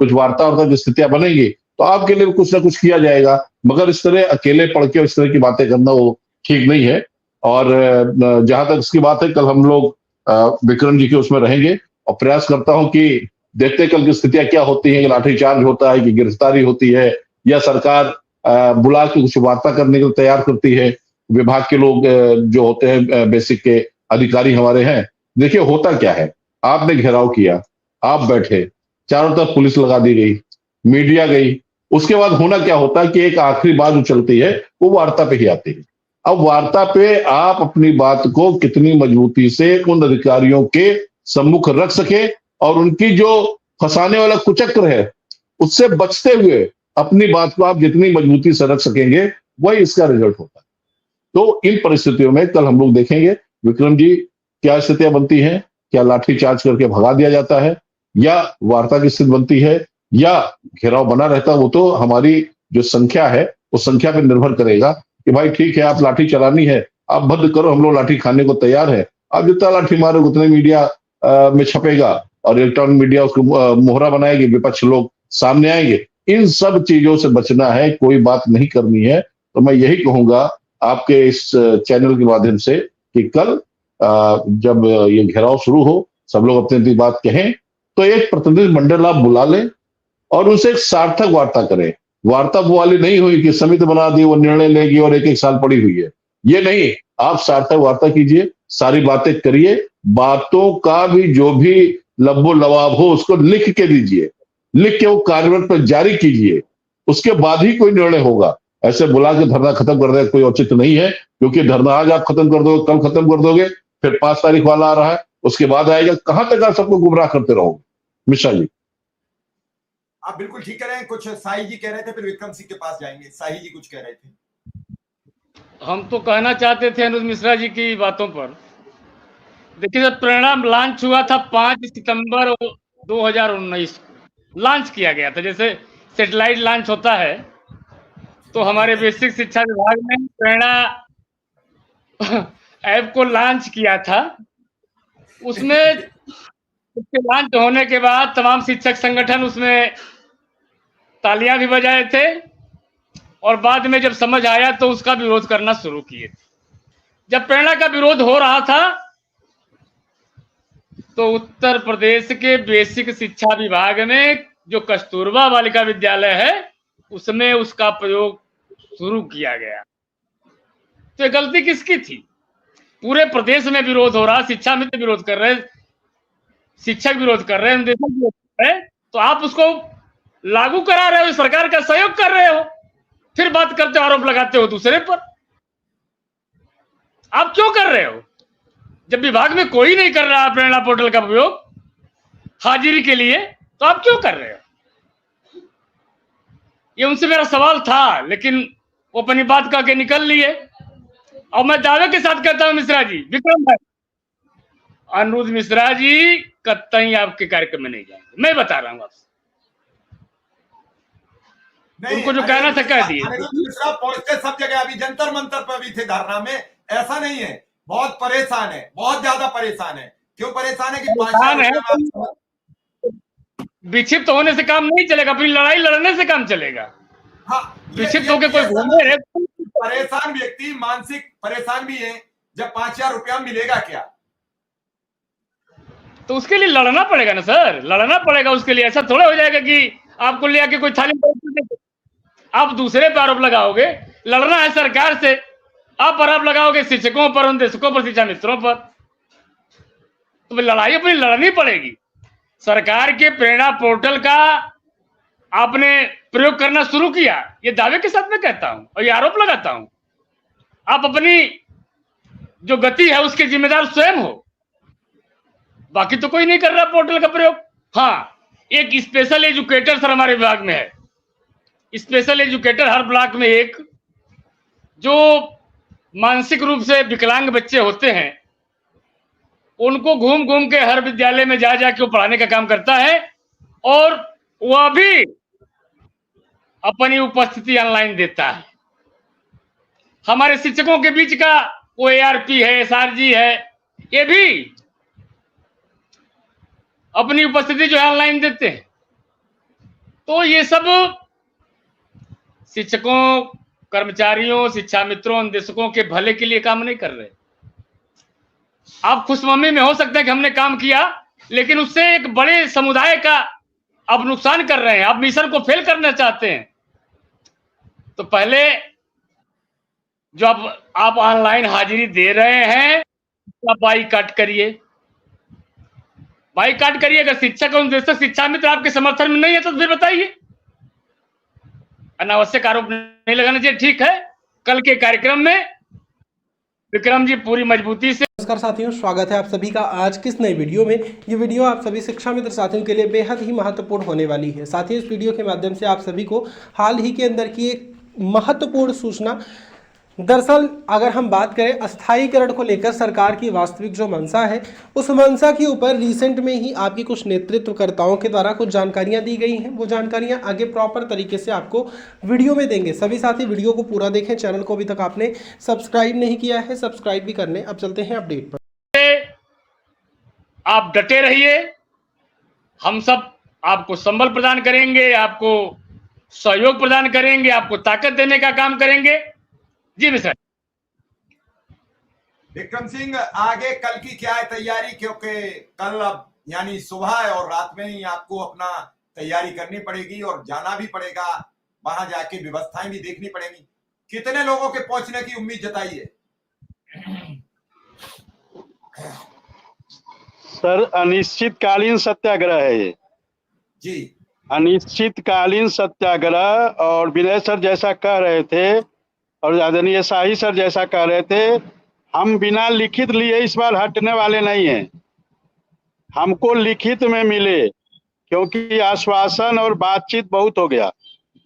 कुछ वार्ता की स्थितियां बनेंगी तो आपके लिए कुछ ना कुछ किया जाएगा, मगर इस तरह अकेले पढ़ के इस तरह की बातें करना वो ठीक नहीं है। और जहां तक इसकी बात है, कल हम लोग विक्रम जी के उसमें रहेंगे और प्रयास करता हूं कि देखते कल की स्थितियां क्या होती हैं, कि लाठीचार्ज होता है, कि गिरफ्तारी होती है, या सरकार बुला के कुछ वार्ता करने के लिए तैयार करती है। विभाग के लोग जो होते हैं बेसिक के अधिकारी हमारे हैं, देखिए होता क्या है, आपने घेराव किया, आप बैठे, चारों तरफ पुलिस लगा दी गई, मीडिया गई, उसके बाद होना क्या होता है कि एक आखिरी बात जो चलती है वो वार्ता पे ही आती है। अब वार्ता पे आप अपनी बात को कितनी मजबूती से उन अधिकारियों के सम्मुख रख सके और उनकी जो फंसाने वाला कुचक्र है उससे बचते हुए अपनी बात को आप जितनी मजबूती से रख सकेंगे, वही इसका रिजल्ट होता है। तो इन परिस्थितियों में कल हम लोग देखेंगे विक्रम जी क्या स्थितियां बनती हैं, क्या लाठीचार्ज करके भगा दिया जाता है, या वार्ता की स्थिति बनती है, या घेराव बना रहता है। वो तो हमारी जो संख्या है उस संख्या पर निर्भर करेगा कि भाई ठीक है, आप लाठी चलानी है, आप बंद करो, हम लोग लाठी खाने को तैयार है। आप जितना लाठी मारोगे उतने मीडिया में छपेगा और इलेक्ट्रॉनिक मीडिया उसको मोहरा बनाएगी, विपक्ष लोग सामने आएंगे। इन सब चीजों से बचना है, कोई बात नहीं करनी है। तो मैं यही कहूंगा आपके इस चैनल के माध्यम से कि कल जब ये घेराव शुरू हो, सब लोग अपनी अपनी बात कहें, तो एक प्रतिनिधि मंडल आप बुला लें और उनसे एक सार्थक वार्ता करें। वार्ता वो वाली नहीं हुई कि समिति बना दी, वो निर्णय लेगी और एक एक साल पड़ी हुई है, ये नहीं। आप सार्थक वार्ता कीजिए, सारी बातें करिए, बातों का भी जो भी लब्बो लवाब हो उसको लिख के दीजिए, लिख के वो कार्यान्वयन पर जारी कीजिए, उसके बाद ही कोई निर्णय होगा। ऐसे बुला के धरना खत्म कर देगा कोई औचित्य नहीं है, क्योंकि धरना आज आप खत्म कर दोगे, कल खत्म कर दोगे, फिर 5 तारीख वाला आ रहा है, उसके बाद आएगा, कहां तक आप सबको गुमराह करते रहोगे। मिश्रा जी, आप बिल्कुल ठीक कह रहे हैं। कुछ साई जी कह रहे थे, फिर विक्रम सिंह के पास जाएंगे। साई जी कुछ कह रहे थे। हम तो कहना चाहते थे अनुज मिश्रा जी की बातों पर। देखिए, जब परिणाम लॉन्च हुआ था 5 सितंबर 2019 को लॉन्च किया गया था, जैसे सैटेलाइट लॉन्च होता है, तो हमारे बेसिक शिक्षा विभाग ने प्रेरणा ऐप को लॉन्च किया था। उसमें उसके लॉन्च होने के बाद तमाम शिक्षक संगठन उसमें तालियां भी बजाए थे और बाद में जब समझ आया तो उसका विरोध करना शुरू किए थे। जब प्रेरणा का विरोध हो रहा था तो उत्तर प्रदेश के बेसिक शिक्षा विभाग में जो कस्तूरबा बालिका विद्यालय है उसमें उसका प्रयोग शुरू किया गया। तो ये गलती किसकी थी? पूरे प्रदेश में विरोध हो रहा, शिक्षा मित्र विरोध कर रहे, शिक्षक विरोध कर रहे हैं, निदेशक विरोध कर रहे हैं, तो आप उसको लागू करा रहे हो, सरकार का सहयोग कर रहे हो, फिर बात करते हो, आरोप लगाते हो दूसरे पर। आप क्यों कर रहे हो? जब विभाग में कोई नहीं कर रहा प्रेरणा पोर्टल का उपयोग हाजिरी के लिए, तो आप क्यों कर रहे हो? ये उनसे मेरा सवाल था, लेकिन वो अपनी बात कह के निकल लिए। और मैं दावे के साथ कहता हूं मिश्रा जी, विक्रम भाई, अनुज मिश्रा जी कतई आपके कार्यक्रम में नहीं जाएंगे, मैं बता रहा हूं आपसे। उनको जो कहना था कह दिए। अनुज मिश्रा पहुंचते सब जगह, अभी जंतर मंतर पर भी थे धरना में। ऐसा नहीं है, बहुत परेशान है, बहुत ज्यादा परेशान है। क्यों परेशान है? कि विक्षिप्त होने से काम नहीं चलेगा, अपनी लड़ाई लड़ने से काम चलेगा। हाँ, विक्षिप्त होकर कोई घूमने रहे। परेशान व्यक्ति मानसिक परेशान भी है। जब 5,000 रुपया मिलेगा क्या? तो उसके लिए लड़ना पड़ेगा ना सर, लड़ना पड़ेगा उसके लिए। ऐसा थोड़ा हो जाएगा कि आपको ले आके कोई थाली में आप दूसरे पर आरोप लगाओगे। लड़ना है सरकार से, आप आरोप लगाओगे शिक्षकों पर, उन देशकों पर, शिक्षा मित्रों पर, तो लड़ाई अपनी लड़नी पड़ेगी। सरकार के प्रेरणा पोर्टल का आपने प्रयोग करना शुरू किया, ये दावे के साथ मैं कहता हूं और ये आरोप लगाता हूं। आप अपनी जो गति है उसके जिम्मेदार स्वयं हो, बाकी तो कोई नहीं कर रहा पोर्टल का प्रयोग। हाँ, एक स्पेशल एजुकेटर सर हमारे विभाग में है, स्पेशल एजुकेटर हर ब्लॉक में एक, जो मानसिक रूप से विकलांग बच्चे होते हैं उनको घूम घूम के हर विद्यालय में जा जाके वो पढ़ाने का काम करता है, और वह भी अपनी उपस्थिति ऑनलाइन देता है। हमारे शिक्षकों के बीच का वो ARP है, SRG है, ये भी अपनी उपस्थिति जो है ऑनलाइन देते हैं। तो ये सब शिक्षकों, कर्मचारियों, शिक्षा मित्रों, निदेशकों के भले के लिए काम नहीं कर रहे। आप खुशममी में हो सकते हैं कि हमने काम किया, लेकिन उससे एक बड़े समुदाय का आप नुकसान कर रहे हैं, आप मिशन को फेल करना चाहते हैं। तो पहले जो आप ऑनलाइन हाजिरी दे रहे हैं, आप बाईकाट करिए, बाईकाट करिए। अगर शिक्षक और निदेशक, शिक्षा मित्र आपके समर्थन में नहीं है तो फिर बताइए। अनावश्यक आरोप नहीं लगाना चाहिए। ठीक है, कल के कार्यक्रम में विक्रम जी पूरी मजबूती से। नमस्कार साथियों, स्वागत है आप सभी का आज की इस नई वीडियो में। ये वीडियो आप सभी शिक्षा मित्र साथियों के लिए बेहद ही महत्वपूर्ण होने वाली है। साथियों, इस वीडियो के माध्यम से आप सभी को हाल ही के अंदर की एक महत्वपूर्ण सूचना, दरअसल अगर हम बात करें अस्थायीकरण को लेकर सरकार की वास्तविक जो मंशा है, उस मंशा के ऊपर रिसेंट में ही आपकी कुछ नेतृत्वकर्ताओं के द्वारा कुछ जानकारियां दी गई हैं। वो जानकारियां आगे प्रॉपर तरीके से आपको वीडियो में देंगे। सभी साथी वीडियो को पूरा देखें। चैनल को अभी तक आपने सब्सक्राइब नहीं किया है, सब्सक्राइब भी कर लें। अब चलते हैं अपडेट पर। आप डटे रहिए, हम सब आपको संबल प्रदान करेंगे, आपको सहयोग प्रदान करेंगे, आपको ताकत देने का काम करेंगे। जी मिश्रा। विक्रम सिंह, आगे कल की क्या है तैयारी? क्योंकि कल अब यानी सुबह और रात में ही आपको अपना तैयारी करनी पड़ेगी और जाना भी पड़ेगा, वहां जाके व्यवस्थाएं भी देखनी पड़ेंगी। कितने लोगों के पहुंचने की उम्मीद जताई है? सर, अनिश्चितकालीन सत्याग्रह है ये जी। अनिश्चितकालीन सत्याग्रह। और विनय सर जैसा कह रहे थे और आदरणीय शाही सर जैसा कह रहे थे, हम बिना लिखित लिए इस बार हटने वाले नहीं हैं। हमको लिखित में मिले, क्योंकि आश्वासन और बातचीत बहुत हो गया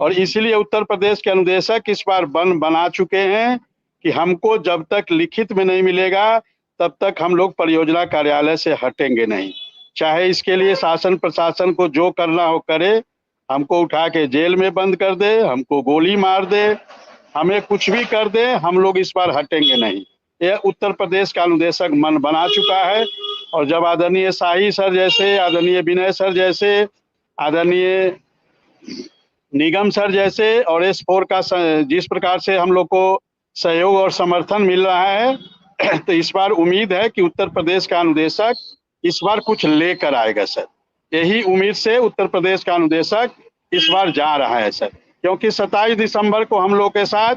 और इसीलिए उत्तर प्रदेश के अनुदेशक इस बार बना चुके हैं कि हमको जब तक लिखित में नहीं मिलेगा तब तक हम लोग परियोजना कार्यालय से हटेंगे नहीं। चाहे इसके लिए शासन प्रशासन को जो करना हो करे, हमको उठा के जेल में बंद कर दे, हमको गोली मार दे, हमें कुछ भी कर दे, हम लोग इस बार हटेंगे नहीं। यह उत्तर प्रदेश का अनुदेशक मन बना चुका है। और जब आदरणीय शाही सर जैसे, आदरणीय विनय सर जैसे, आदरणीय निगम सर जैसे और S4 का जिस प्रकार से हम लोग को सहयोग और समर्थन मिल रहा है, तो इस बार उम्मीद है कि उत्तर प्रदेश का अनुदेशक इस बार कुछ लेकर आएगा सर। यही उम्मीद से उत्तर प्रदेश का अनुदेशक इस बार जा रहा है सर, क्योंकि 27 दिसंबर को हम लोग के साथ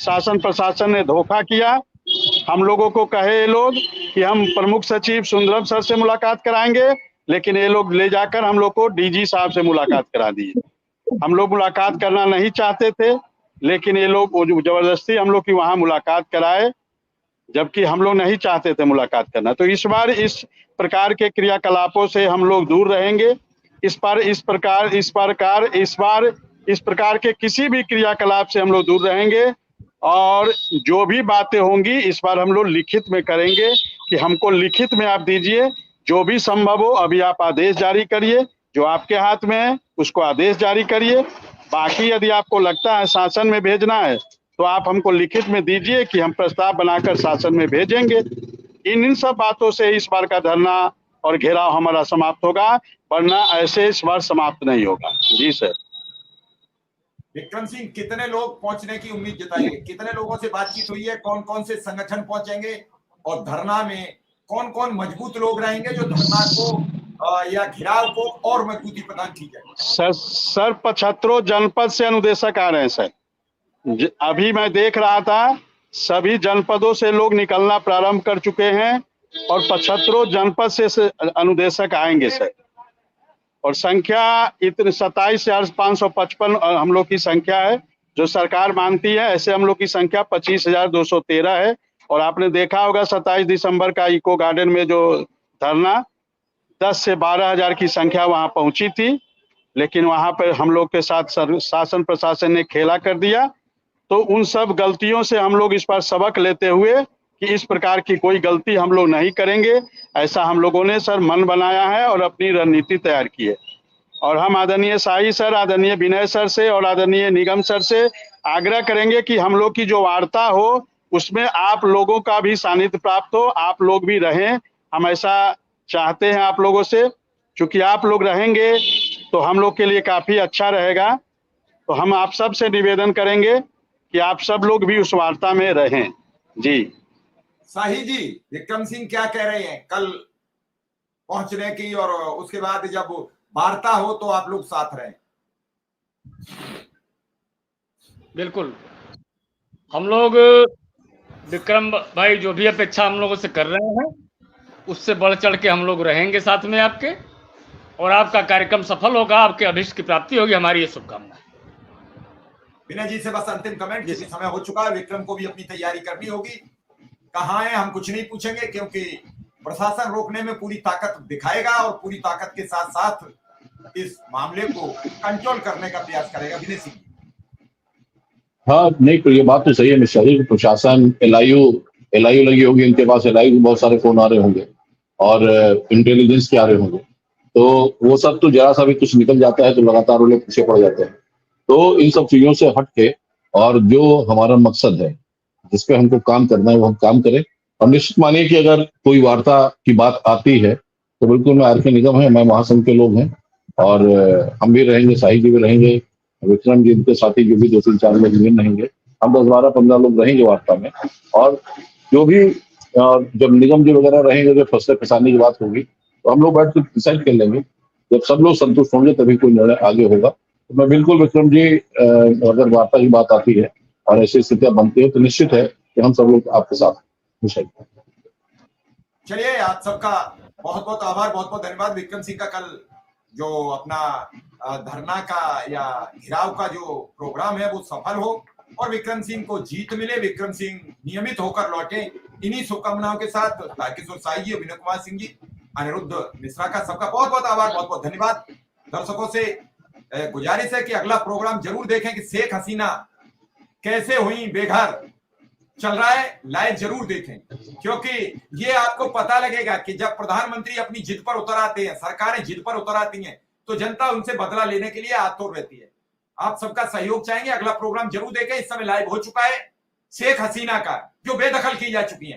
शासन प्रशासन ने धोखा किया। हम लोगों को कहे ये लोग कि हम प्रमुख सचिव सुंदरम सर से मुलाकात कराएंगे, लेकिन ये लोग ले जाकर हम लोग को DG साहब से मुलाकात करा दिए। हम लोग मुलाकात करना नहीं चाहते थे, लेकिन ये लोग जबरदस्ती हम लोग की वहाँ मुलाकात कराए, जबकि हम लोग नहीं चाहते थे मुलाकात करना। तो इस बार इस प्रकार के क्रियाकलापों से हम लोग दूर रहेंगे। इस प्रकार के किसी भी क्रियाकलाप से हम लोग दूर रहेंगे और जो भी बातें होंगी इस बार हम लोग लिखित में करेंगे कि हमको लिखित में आप दीजिए, जो भी संभव हो। अभी आप आदेश जारी करिए, जो आपके हाथ में है उसको आदेश जारी करिए। बाकी यदि आपको लगता है शासन में भेजना है तो आप हमको लिखित में दीजिए कि हम प्रस्ताव बनाकर शासन में भेजेंगे। इन सब बातों से इस बार का धरना और घेराव हमारा समाप्त होगा, वरना ऐसे इस बार समाप्त नहीं होगा। जी सर। विक्रम सिंह, कितने लोग पहुंचने की उम्मीद जताइए? कितने लोगों से बातचीत हुई है? कौन कौन से संगठन पहुंचेंगे और धरना में कौन कौन मजबूत लोग रहेंगे जो धरना को या घेराव को और मजबूती प्रदान की जाए? सर 75 जनपद से अनुदेशक आ रहे हैं सर। अभी मैं देख रहा था, सभी जनपदों से लोग निकलना प्रारंभ कर चुके हैं और 75 जनपद से अनुदेशक आएंगे सर। और संख्या इतनी 27,555 हम लोग की संख्या है जो सरकार मानती है। ऐसे हम लोग की संख्या 25,213 है। और आपने देखा होगा 27 दिसंबर का इको गार्डन में जो धरना 10 से 12,000 की संख्या वहां पहुंची थी, लेकिन वहां पर हम लोग के साथ शासन प्रशासन ने खेला कर दिया। तो उन सब गलतियों से हम लोग इस बार सबक लेते हुए कि इस प्रकार की कोई गलती हम लोग नहीं करेंगे, ऐसा हम लोगों ने सर मन बनाया है और अपनी रणनीति तैयार की है। और हम आदरणीय शाही सर, आदरणीय विनय सर से और आदरणीय निगम सर से आग्रह करेंगे कि हम लोग की जो वार्ता हो उसमें आप लोगों का भी सानिध्य प्राप्त हो, आप लोग भी रहें। हम ऐसा चाहते हैं आप लोगों से, क्योंकि आप लोग रहेंगे तो हम लोग के लिए काफी अच्छा रहेगा। तो हम आप सब से निवेदन करेंगे कि आप सब लोग भी उस वार्ता में रहें। जी शाही जी, विक्रम सिंह क्या कह रहे हैं कल पहुंचने की, और उसके बाद जब वार्ता हो तो आप लोग साथ रहें? बिल्कुल, हम लोग विक्रम भाई जो भी अपेक्षा हम लोगों से कर रहे हैं उससे बढ़ चढ़ के हम लोग रहेंगे साथ में आपके, और आपका कार्यक्रम सफल होगा, आपके अभीष्ट की प्राप्ति होगी, हमारी ये शुभकामना है। विनय जी से बस अंतिम कमेंट, क्योंकि समय हो चुका है, विक्रम को भी अपनी तैयारी करनी होगी। कहाँ है हम कुछ नहीं पूछेंगे, क्योंकि प्रशासन रोकने में पूरी ताकत दिखाएगा और पूरी ताकत के साथ साथ इस मामले को कंट्रोल करने का प्रयास करेगा। विनय सिंह, हाँ नहीं, तो ये बात तो सही है मिश्रा जी, प्रशासन एलआईयू लगी होगी, इनके पास एलआईयू बहुत सारे फोन आ रहे होंगे और इंटेलिजेंस के आ रहे होंगे, तो वो सब तो जरा सा भी कुछ निकल जाता है तो लगातार वो लोग पीछे पड़ जाते हैं। तो इन सब चीजों से हट के और जो हमारा मकसद है, जिसपे हमको काम करना है, वो हम काम करें। और निश्चित मानिए कि अगर कोई वार्ता की बात आती है तो बिल्कुल मैं आर.के. निगम है, मैं महासंघ के लोग हैं और हम भी रहेंगे, शाही जी भी रहेंगे, विक्रम जी के साथी जो भी 2-3-4 लोग रहेंगे, हम 10-12-15 लोग रहेंगे वार्ता में। और जो भी जब निगम जी वगैरह रहेंगे, जब फंसने फंसाने की बात होगी तो हम लोग बैठ कर डिसाइड कर लेंगे। जब सब लोग संतुष्ट होंगे तभी कोई निर्णय आगे होगा। तो मैं बिल्कुल विक्रम जी, अगर वार्ता की बात आती है और ऐसी स्थितियां बनती है तो निश्चित है कि हम सब लोग आपके साथ हैं। चलिए, आप सबका बहुत बहुत आभार, बहुत बहुत धन्यवाद। विक्रम सिंह का कल जो अपना धरना का या घेराव का जो प्रोग्राम है वो सफल हो और विक्रम सिंह को जीत मिले, विक्रम सिंह नियमित होकर लौटे, इन्हीं शुभकामनाओं के साथ तारकिशोर साई जी, विनय कुमार सिंह जी, अनिरुद्ध मिश्रा का सबका बहुत बहुत आभार, बहुत बहुत धन्यवाद। दर्शकों से गुजारिश है कि अगला प्रोग्राम जरूर देखें कि शेख हसीना कैसे हुई बेघर, चल रहा है, लाइव जरूर देखें, क्योंकि ये आपको पता लगेगा कि जब प्रधानमंत्री अपनी जिद पर उतर आते हैं, सरकारें जिद पर उतर आती हैं, तो जनता उनसे बदला लेने के लिए आतुर रहती है। आप सबका सहयोग चाहेंगे, अगला प्रोग्राम जरूर देखें। इस समय लाइव हो चुका है शेख हसीना का, जो बेदखल की जा चुकी है।